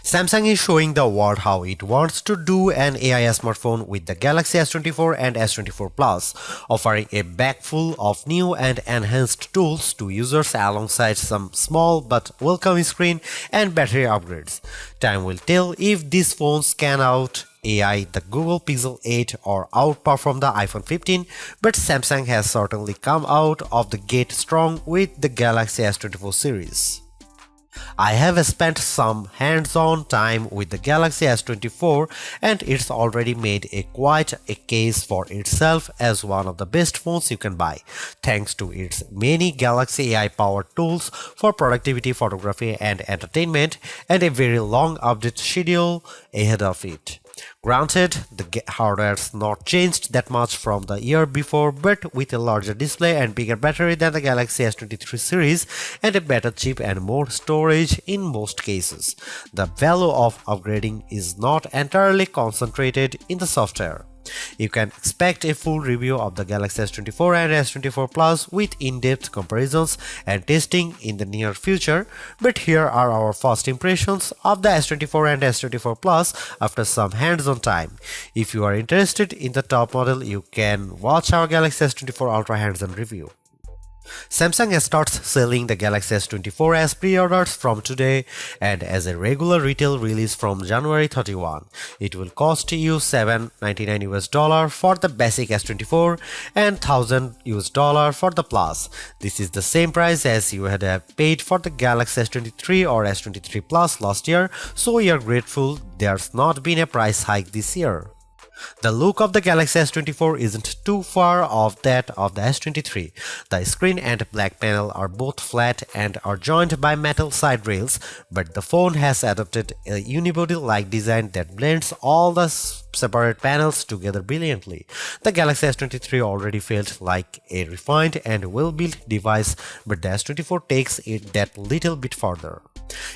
Samsung is showing the world how it wants to do an AI smartphone with the Galaxy S24 and S24 Plus, offering a bag full of new and enhanced tools to users alongside some small but welcome screen and battery upgrades. Time will tell if these phones can out AI the Google Pixel 8 or outperform the iPhone 15, but Samsung has certainly come out of the gate strong with the Galaxy S24 series. I have spent some hands-on time with the Galaxy S24 and it's already made quite a case for itself as one of the best phones you can buy, thanks to its many Galaxy AI-powered tools for productivity, photography and entertainment, and a very long update schedule ahead of it. Granted, the hardware's not changed that much from the year before, but with a larger display and bigger battery than the Galaxy S23 series and a better chip and more storage in most cases, the value of upgrading is not entirely concentrated in the software. You can expect a full review of the Galaxy S24 and S24 Plus with in-depth comparisons and testing in the near future, but here are our first impressions of the S24 and S24 Plus after some hands-on time. If you are interested in the top model, you can watch our Galaxy S24 Ultra hands-on review. Samsung starts selling the Galaxy S24 as pre-orders from today and as a regular retail release from January 31. It will cost you $799 for the basic S24 and $1,000 for the Plus. This is the same price as you had paid for the Galaxy S23 or S23 Plus last year, so we are grateful there's not been a price hike this year. The look of the Galaxy S24 isn't too far off that of the S23. The screen and back panel are both flat and are joined by metal side rails, but the phone has adopted a unibody-like design that blends all the separate panels together brilliantly. The Galaxy S23 already felt like a refined and well-built device, but the S24 takes it that little bit further.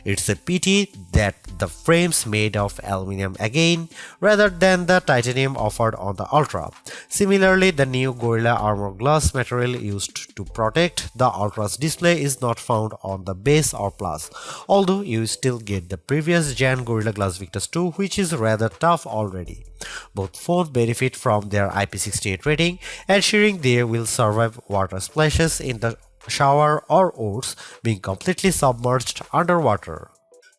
It's a pity that the frame's made of aluminum again, rather than the titanium offered on the Ultra. Similarly, the new Gorilla Armor glass material used to protect the Ultra's display is not found on the base or Plus, although you still get the previous gen Gorilla Glass Victus 2, which is rather tough already. Both phones benefit from their IP68 rating, ensuring they will survive water splashes in the shower or oats being completely submerged underwater.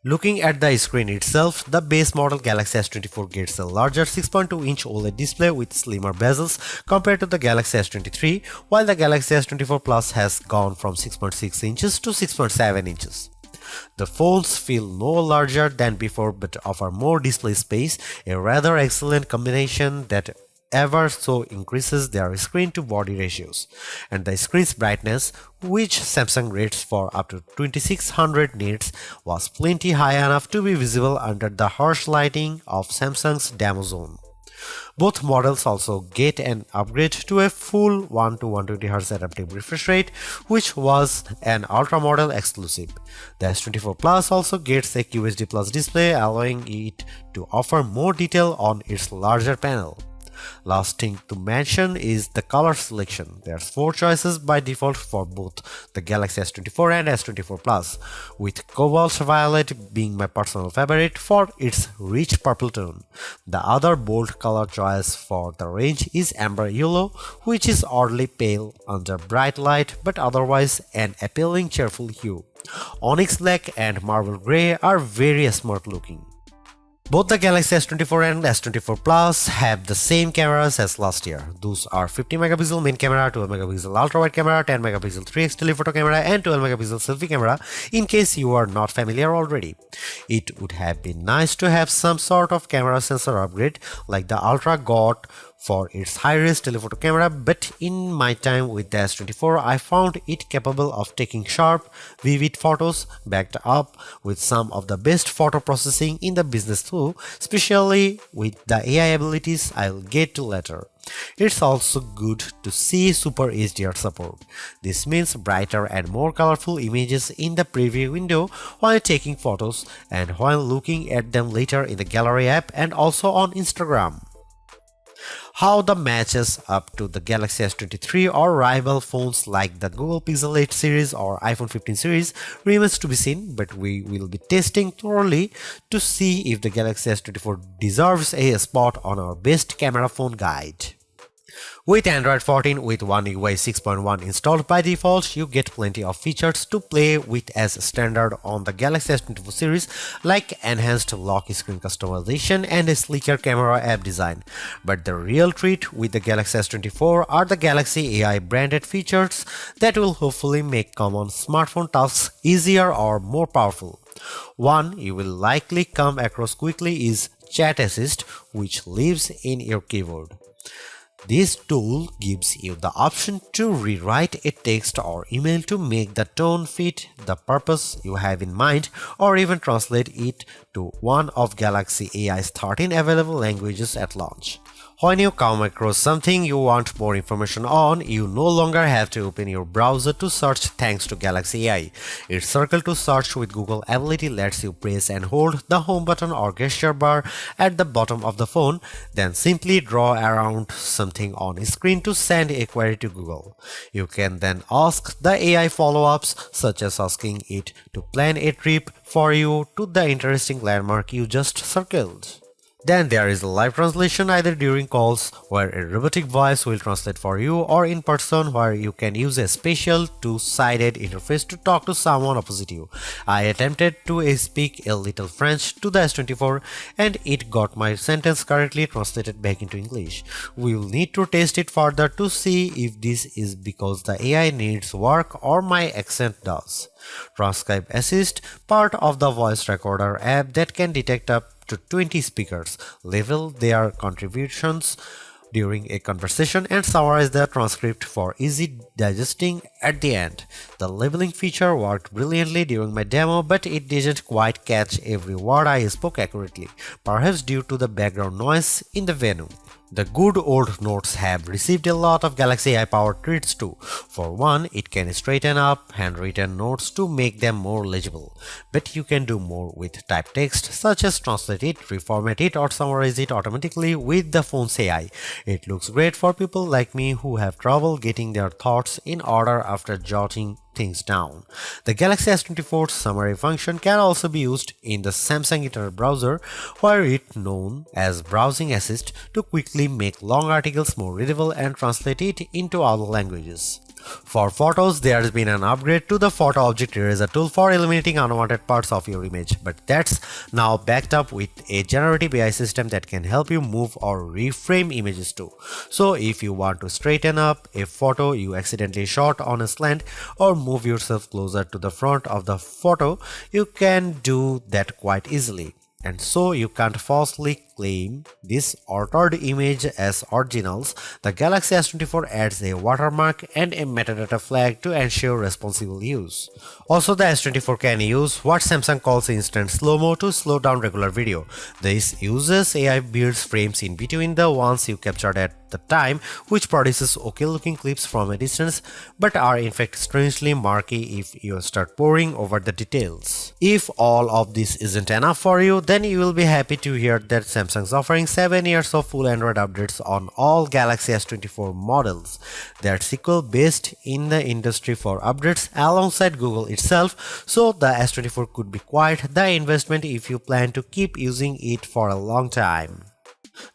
Looking at the screen itself, the base model Galaxy S24 gets a larger 6.2-inch OLED display with slimmer bezels compared to the Galaxy S23, while the Galaxy S24 Plus has gone from 6.6 inches to 6.7 inches. The phones feel no larger than before but offer more display space, a rather excellent combination that ever so increases their screen to body ratios, and the screen's brightness, which Samsung rates for up to 2600 nits, was plenty high enough to be visible under the harsh lighting of Samsung's demo zone. Both models also get an upgrade to a full 1 to 120Hz adaptive refresh rate, which was an Ultra model exclusive. The S24 Plus also gets a QHD Plus display, allowing it to offer more detail on its larger panel. Last thing to mention is the color selection. There's 4 choices by default for both the Galaxy S24 and S24 Plus, with cobalt violet being my personal favorite for its rich purple tone. The other bold color choice for the range is amber yellow, which is oddly pale under bright light but otherwise an appealing cheerful hue. Onyx black and marble grey are very smart looking. Both the Galaxy S24 and S24 Plus have the same cameras as last year. Those are 50MP main camera, 12MP ultra-wide camera, 10MP 3x telephoto camera and 12MP selfie camera in case you are not familiar already. It would have been nice to have some sort of camera sensor upgrade like the Ultra got for its high-res telephoto camera, but in my time with the S24, I found it capable of taking sharp, vivid photos backed up with some of the best photo processing in the business too, especially with the AI abilities I'll get to later. It's also good to see Super HDR support. This means brighter and more colorful images in the preview window while taking photos and while looking at them later in the gallery app and also on Instagram. How the matches up to the Galaxy S23 or rival phones like the Google Pixel 8 series or iPhone 15 series remains to be seen, but we will be testing thoroughly to see if the Galaxy S24 deserves a spot on our best camera phone guide. With Android 14 with One UI 6.1 installed by default, you get plenty of features to play with as standard on the Galaxy S24 series, like enhanced lock screen customization and a sleeker camera app design. But the real treat with the Galaxy S24 are the Galaxy AI branded features that will hopefully make common smartphone tasks easier or more powerful. One you will likely come across quickly is Chat Assist, which lives in your keyboard. This tool gives you the option to rewrite a text or email to make the tone fit the purpose you have in mind, or even translate it to one of Galaxy AI's 13 available languages at launch. When you come across something you want more information on, you no longer have to open your browser to search thanks to Galaxy AI. Its circle to search with Google ability lets you press and hold the home button or gesture bar at the bottom of the phone, then simply draw around something on screen to send a query to Google. You can then ask the AI follow-ups, such as asking it to plan a trip for you to the interesting landmark you just circled. Then there is live translation either during calls, where a robotic voice will translate for you, or in person, where you can use a special two-sided interface to talk to someone opposite you. I attempted to speak a little French to the S24 and it got my sentence correctly translated back into English. We will need to test it further to see if this is because the AI needs work or my accent does. Transcrip Assist, part of the voice recorder app that can detect up to 20 speakers, label their contributions during a conversation and summarize the transcript for easy digesting at the end. The labeling feature worked brilliantly during my demo, but it didn't quite catch every word I spoke accurately, perhaps due to the background noise in the venue. The good old notes have received a lot of Galaxy AI powered treats too. For one, it can straighten up handwritten notes to make them more legible. But you can do more with typed text, such as translate it, reformat it, or summarize it automatically with the phone's AI. It looks great for people like me who have trouble getting their thoughts in order after jotting things down. The Galaxy S24 summary function can also be used in the Samsung Internet browser, where it's known as Browsing Assist, to quickly make long articles more readable and translate it into other languages. For photos, there has been an upgrade to the photo object eraser tool for eliminating unwanted parts of your image, but that's now backed up with a generative AI system that can help you move or reframe images too. So if you want to straighten up a photo you accidentally shot on a slant or move yourself closer to the front of the photo, you can do that quite easily. And so you can't falsely claim this altered image as originals. The Galaxy S24 adds a watermark and a metadata flag to ensure responsible use. Also, the S24 can use what Samsung calls instant Slowmo to slow down regular video. This uses AI builds frames in between the ones you captured at the time, which produces okay looking clips from a distance, but are in fact strangely murky if you start poring over the details. If all of this isn't enough for you, then you will be happy to hear that Samsung's offering 7 years of full Android updates on all Galaxy S24 models. That's equal best in the industry for updates alongside Google itself, so the S24 could be quite the investment if you plan to keep using it for a long time.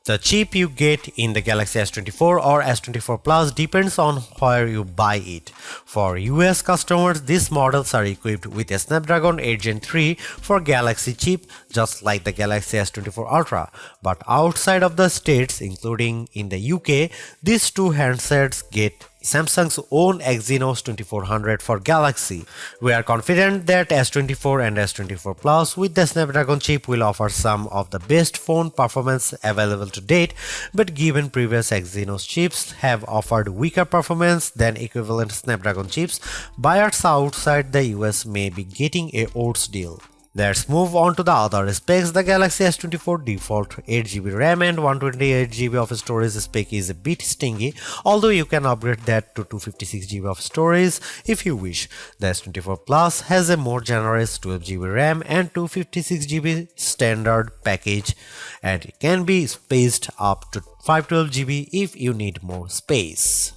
The chip you get in the Galaxy S24 or S24 Plus depends on where you buy it. For US customers, these models are equipped with a Snapdragon 8 Gen 3 for Galaxy chip, just like the Galaxy S24 Ultra. But outside of the States, including in the UK, these two handsets get Samsung's own Exynos 2400 for Galaxy. We are confident that S24 and S24 Plus with the Snapdragon chip will offer some of the best phone performance available to date, but given previous Exynos chips have offered weaker performance than equivalent Snapdragon chips, buyers outside the US may be getting a odds deal. Let's move on to the other specs. The Galaxy S24 default 8GB RAM and 128GB of storage spec is a bit stingy, although you can upgrade that to 256GB of storage if you wish. The S24 Plus has a more generous 12GB RAM and 256GB standard package, and it can be spaced up to 512GB if you need more space.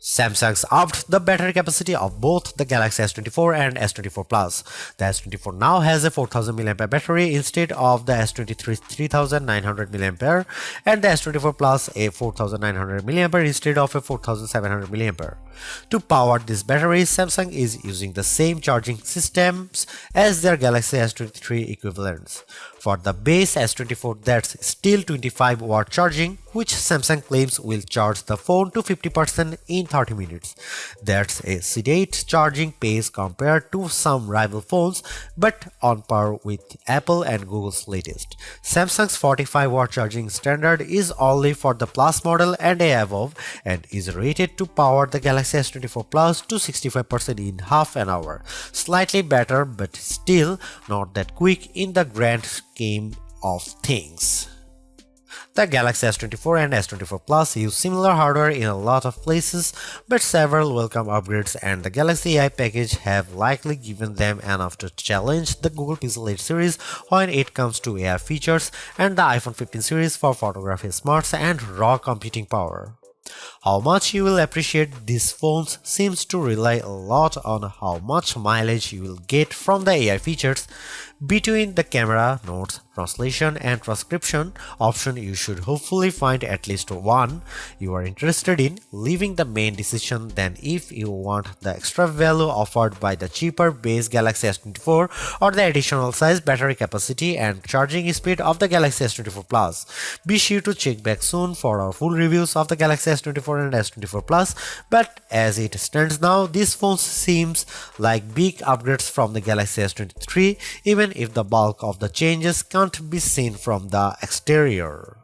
Samsung's upped the battery capacity of both the Galaxy S24 and S24 Plus. The S24 now has a 4000 mAh battery instead of the S23's 3900 mAh, and the S24 Plus a 4900 mAh instead of a 4700 mAh. To power these batteries, Samsung is using the same charging systems as their Galaxy S23 equivalents. For the base S24, that's still 25-watt charging, which Samsung claims will charge the phone to 50% in 30 minutes. That's a sedate charging pace compared to some rival phones, but on par with Apple and Google's latest. Samsung's 45-watt charging standard is only for the Plus model and above, and is rated to power the Galaxy S24 Plus to 65% in half an hour. Slightly better, but still not that quick in the grand scheme of things. The Galaxy S24 and S24 Plus use similar hardware in a lot of places, but several welcome upgrades and the Galaxy AI package have likely given them enough to challenge the Google Pixel 8 series when it comes to AI features and the iPhone 15 series for photography smarts and raw computing power. How much you will appreciate these phones seems to rely a lot on how much mileage you will get from the AI features. Between the camera, notes, translation and transcription option, you should hopefully find at least one you are interested in, leaving the main decision then if you want the extra value offered by the cheaper base Galaxy S24 or the additional size, battery capacity and charging speed of the Galaxy S24 Plus. Be sure to check back soon for our full reviews of the Galaxy S24 and S24 Plus, but as it stands now, these phones seems like big upgrades from the Galaxy S23, even if the bulk of the changes can't be seen from the exterior.